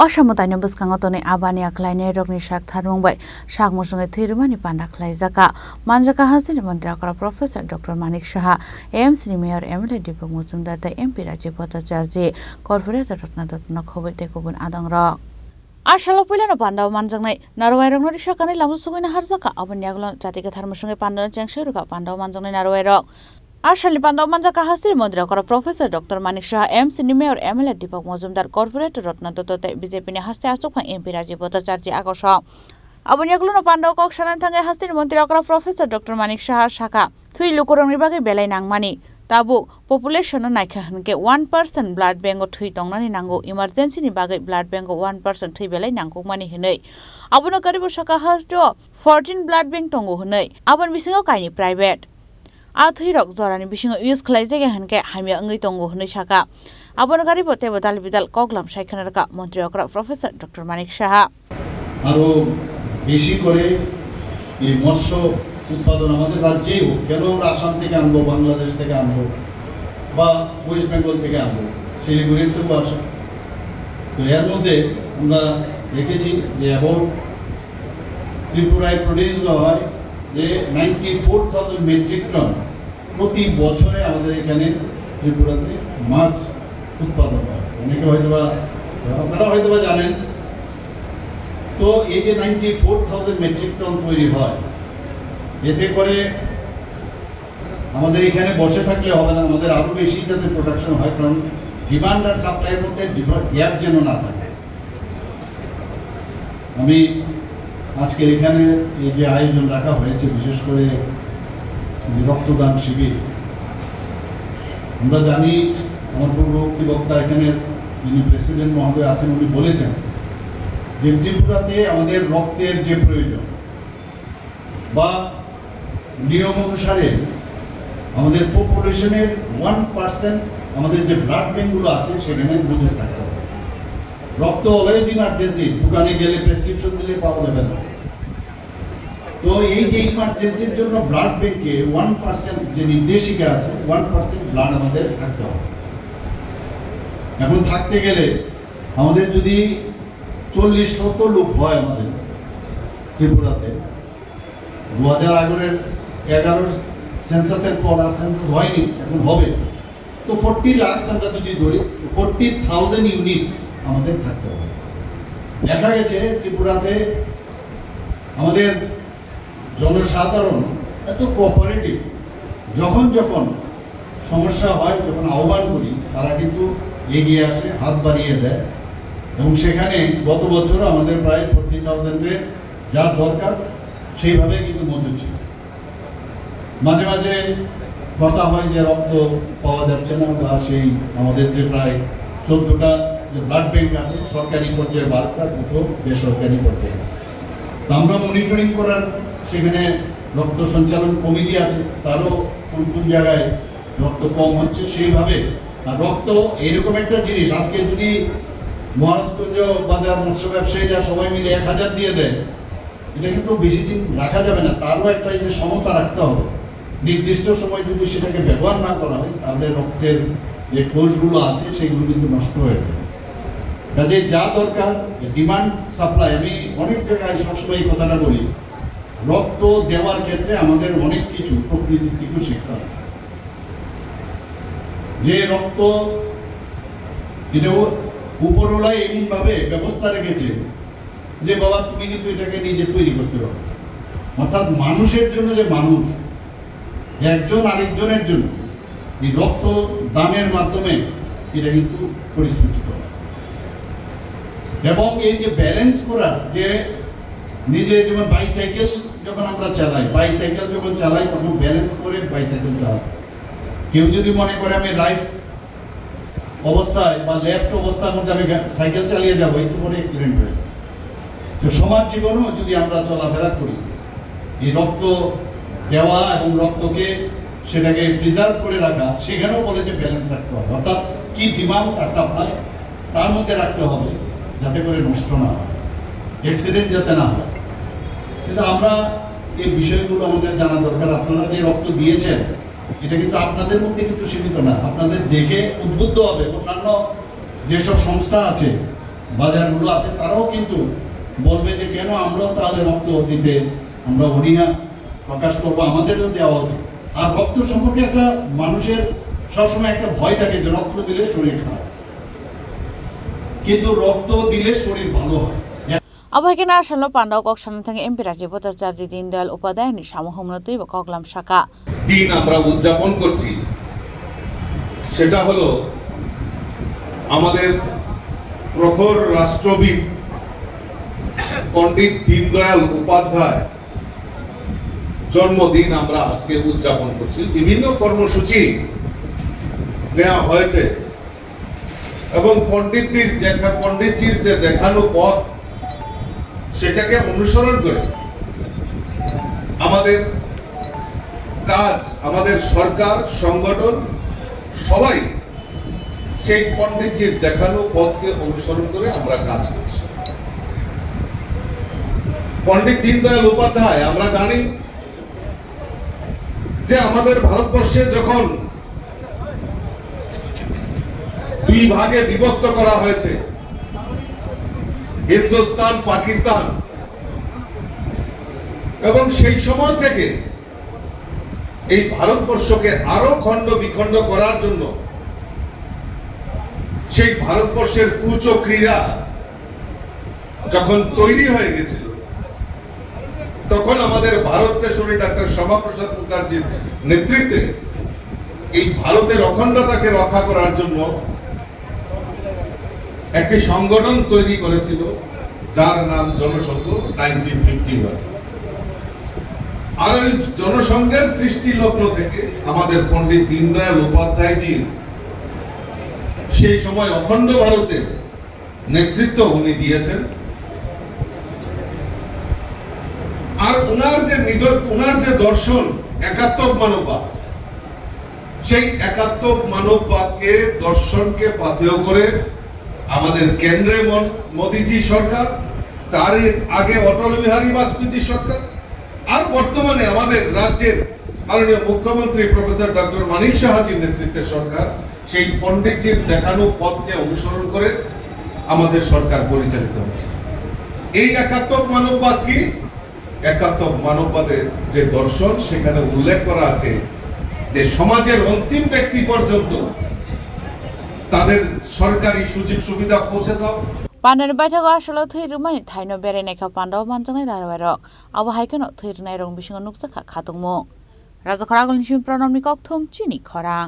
असामतायनो बसखांगाव तनै आबानि आख्लायनाय रगनि साक थारमंबाय साक मुसुङै थैरुमानि पान्दा ख्लायजाका मानजाका हासिनि मन्त्रि आकरा प्रफेसर डॉक्टर मानिक साहा एम्स नि mayor MLA Dipak Majumdar da MP Rajib Bhattacharya corporator Ratna Datta खबै तेकुबुन आदंरक आशालो पहिलानो पान्दाव मानजांनाय नारवायरंनो रिसाकानै लामु सुगैना हारजाका आबानि आगलन जातिका थारमुसुङै पान्दानो चेंगसरुका पान्दाव मानजांनाय नारवायरक आशालनि पान्दाव मानजाका हासिर मन्त्रि आकरा प्रफेसर डॉक्टर मानिक साहा एम्स नि mayor MLA Dipak Majumdar corporator Ratna Datta BJP नि हास्ते आसुकफा एमपी राजीव भट्टाचार्य आगसक आबानि आगलन पान्दाव कक्सानान थांगे हासिर मन्त्रि आकरा प्रफेसर डॉक्टर मानिक साहा साका थै लुकरंनि बागै बेलाय नांमानि ताबु पपुलेशन नायखा हनके 1% ब्लाड बैंक थै तंनानि नांगौ इमार्जेंसी नि बागै ब्लाड बैंक 1% थै बेलाय नांगौ मानि हनै आबनो गरीब साका हास्तो 14 ब्लाड बैंक तंगौ हनै आबन बिसिङाव काइनि प्राइवेट आ थैरक जरानि बिसिङाव यूज खलाय जायगा हनके हामिया अंगै तंगौ हनै साका आबनो गरीब तेबो दाल बिदाल कगलाम सायखनारका मन्त्रि अकरा प्रोफेसर डॉक्टर मानिक साहा आरो বেশি করে এই মৎস্য উৎপাদন আমাদের রাজ্যেই হোক কেন আমরা আসাম থেকে আনবো বাংলাদেশ থেকে আনবো বা ওয়েস্ট বেঙ্গল থেকে আনবো শিলিগুড়ির তো আসে তো এর মধ্যে আমরা দেখেছি যে অ্যাবাউট ত্রিপুরায় প্রডিউস হয় যে 94,000 মেট্রিক টন প্রতি বছরে আমাদের এখানে ত্রিপুরাতে মাছ উৎপাদন হয় অনেকে হয়তো বা আপনারা হয়তো বা জানেন তো এই যে 94,000 মেট্রিক টন তৈরি হয় এতে করে আমাদের এখানে বসে থাকলে হবে না আমাদের আরো বেশি যাতে প্রোডাকশন হয় কারণ ডিমান্ড আর সাপ্লাইয়ের মধ্যে গ্যাপ যেন না থাকে আমি আজকে এখানে এই যে আয়োজন রাখা হয়েছে বিশেষ করে রক্তদান শিবির আমরা জানি আমার পূর্ববর্তী বক্তা এখানে যিনি প্রেসিডেন্ট মহোদয় আছেন উনি বলেছেন যে ত্রিপুরাতে আমাদের রক্তের যে প্রয়োজন বা নিয়ম অনুসারে আমাদের পপুলেশনের 1% আমাদের যে ব্লাড ব্যাঙ্কগুলো আছে সেখানে মজুদ থাকতে হবে রক্ত অলওয়েজ ইমার্জেন্সি দোকানে গেলে প্রেসক্রিপশন দিলে পাওয়া যাবে না তো এই যে ইমার্জেন্সির জন্য ব্লাড ব্যাঙ্কে 1% যে নির্দেশিকা আছে 1% ব্লাড আমাদের থাকতে হবে এখন থাকতে গেলে আমাদের যদি 40 লক্ষ লোক হয় আমাদের ত্রিপুরাতে 2011 সেন্সাসের পর আর সেন্সাস হয়নি এখন হবে তো 40 লাখ আমরা যদি ধরি 40,000 ইউনিট আমাদের থাকতে হবে দেখা গেছে ত্রিপুরাতে আমাদের জনসাধারণ এত কোঅপারেটিভ যখন যখন সমস্যা হয় যখন আহ্বান করি তারা কিন্তু এগিয়ে আসে হাত বাড়িয়ে দেয় এবং সেখানে গত বছর আমাদের প্রায় 40,000 যা দরকার সেইভাবে কিন্তু মজুদ ছিল মাঝে মাঝে কথা হয় যে রক্ত পাওয়া যাচ্ছে না বা সেই আমাদের যে প্রায় 14টা যে ব্লাড ব্যাংক আছে সরকারি পর্যায়ে 12টা দুটো বেসরকারি পর্যায়ে তো আমরা মনিটরিং করার সেখানে রক্ত সঞ্চালন কমিটি আছে তারও কোন কোন জায়গায় রক্ত কম হচ্ছে সেইভাবে আর রক্ত এরকম একটা জিনিস আজকে যদি মহারাজগঞ্জ বাজার মৎস্য ব্যবসায়ীরা সবাই মিলে 1000 দিয়ে দেয় এটা কিন্তু বেশি দিন রাখা যাবে না তারও একটা যে সমতা রাখতে হবে নির্দিষ্ট সময় যদি সেটাকে ব্যবহার না করা হয় তাহলে রক্তের যে কোষগুলো আছে সেগুলো কিন্তু নষ্ট হয়ে যাবে কাজে যা দরকার ডিমান্ড সাপ্লাই আমি অনেক জায়গায় সবসময় এই কথাটা বলি রক্ত দেওয়ার ক্ষেত্রে আমাদের অনেক কিছু প্রকৃতির থেকেও শিখতে হবে যে রক্ত এটাও উপরওয়ালাই এমনভাবে ব্যবস্থা রেখেছে যে বাবা তুমি কিন্তু এটাকে নিজে তৈরি করতে পারো অর্থাৎ মানুষের জন্য যে মানুষ একজন আরেকজনের জন্য এই রক্ত দানের মাধ্যমে এটা কিন্তু পরিস্ফুটিত করে এবং এই যে ব্যালেন্স করা যে নিজে যেমন বাইসাইকেল যখন আমরা চালাই বাইসাইকেল যখন চালাই তখন ব্যালেন্স করে বাইসাইকেল চালাই কেউ যদি মনে করে আমি রাইট অবস্থায় বা লেফট অবস্থার মধ্যে আমি সাইকেল চালিয়ে যাবো একটু পরে অ্যাক্সিডেন্ট হয়ে তো সমাজ জীবনেও যদি আমরা চলাফেরা করি এই রক্ত দেওয়া এবং রক্তকে সেটাকে প্রিজার্ভ করে রাখা সেখানেও বলেছে ব্যালেন্স রাখতে হবে অর্থাৎ কি ডিমান্ড আর সাপ্লাই তার মধ্যে রাখতে হবে যাতে করে নষ্ট না হয় অ্যাক্সিডেন্ট যাতে না হয় কিন্তু আমরা এই বিষয়গুলো আমাদের জানা দরকার আপনারা যে রক্ত দিয়েছেন এটা কিন্তু আপনাদের মধ্যে কিন্তু সীমিত না আপনাদের দেখে উদ্বুদ্ধ হবে অন্যান্য যেসব সংস্থা আছে বাজারগুলো আছে তারাও কিন্তু বলবে যে কেন আমরাও তাহলে রক্ত দিতে আমরা অনীহা প্রকাশ করবো, আমাদেরও দেওয়া হতো। আর রক্ত সম্পর্কে একটা মানুষের সবসময় একটা ভয় থাকে যে রক্ত দিলে শরীর খারাপ, কিন্তু রক্ত দিলে শরীর ভালো হয়। अबहायके नारसालनो पाण्डाव कक्सन थांगे एमपि राज्य भट्टाचार्य दीनदयाल उपाध्यायनि सामूहिक कगलाम शाखा দিন আমরা উদযাপন করছি, সেটা হলো আমাদের প্রখর রাষ্ট্রবিদ পণ্ডিত দীনদয়াল উপাধ্যায় জন্মদিন আমরা আজকে উদযাপন করছি। বিভিন্ন কর্মসূচি নেওয়া হয়েছে এবং পণ্ডিতজির যে দেখানো পথ সেটাকে অনুসরণ করে আমাদের কাজ, আমাদের সরকার, সংগঠন সবাই সেই পণ্ডিতজির দেখানো পথকে অনুসরণ করে আমরা কাজ করছি। পণ্ডিত দীনদয়াল উপাধ্যায়, আমরা জানি যে আমাদের ভারতবর্ষে যখন দুই ভাগে বিভক্ত করা হয়েছে, হিন্দুস্তান, পাকিস্তান, এবং সেই সময় থেকে এই ভারতবর্ষকে আরো খণ্ড বিখণ্ড করার জন্য সেই ভারতবর্ষের কুচক্রীরা যখন তৈরি হয়ে গেছিল, তখন আমাদের ভারত কেশরী ডাক্তার শ্যামাপ্রসাদ মুখার্জির নেতৃত্বে এই ভারতের অখণ্ডতাকে রক্ষা করার জন্য একটি সংগঠন তৈরি করেছিল যার নাম জনসংঘ 1951। আর ওই জনসংঘের সৃষ্টি লগ্ন থেকে আমাদের পণ্ডিত দীনদয়াল উপাধ্যায়জির সেই সময় অখণ্ড ভারতের নেতৃত্ব উনি দিয়েছেন। আর উনার যে দর্শন একাত্মক মানববাদ, সেই একাত্মক মানববাদকে, দর্শনকে পাথেয় করে আমাদের কেন্দ্রে মোদীজি সরকার, তার আগে অটল বিহারী বাজপেয়ী সরকার, আর বর্তমানে আমাদের রাজ্যের মাননীয় মুখ্যমন্ত্রী প্রফেসর ডক্টর মানিক সাহাজির নেতৃত্বের সরকার সেই পণ্ডিতজির দেখানো পথকে অনুসরণ করে আমাদের সরকার পরিচালিত হচ্ছে। এই একাত্মক মানববাদ কি? একাত্মক মানববাদের যে দর্শন, সেখানে উল্লেখ করা আছে যে সমাজের অন্তিম ব্যক্তি পর্যন্ত তাদের সরকারি সুযোগ সুবিধা পৌঁছে দাও। पाण्डानि बायथाखौ आसालाव थैरुमानि थाइनो बेरायनायखौ पाण्डाव मानजानाय रायबायरक आबहायखौ थैरनाय रं बिसिङाव नुकसाखा खादुंमु राजा खरागलनि सिम प्रणबनि कक्थुम चिनि खरां।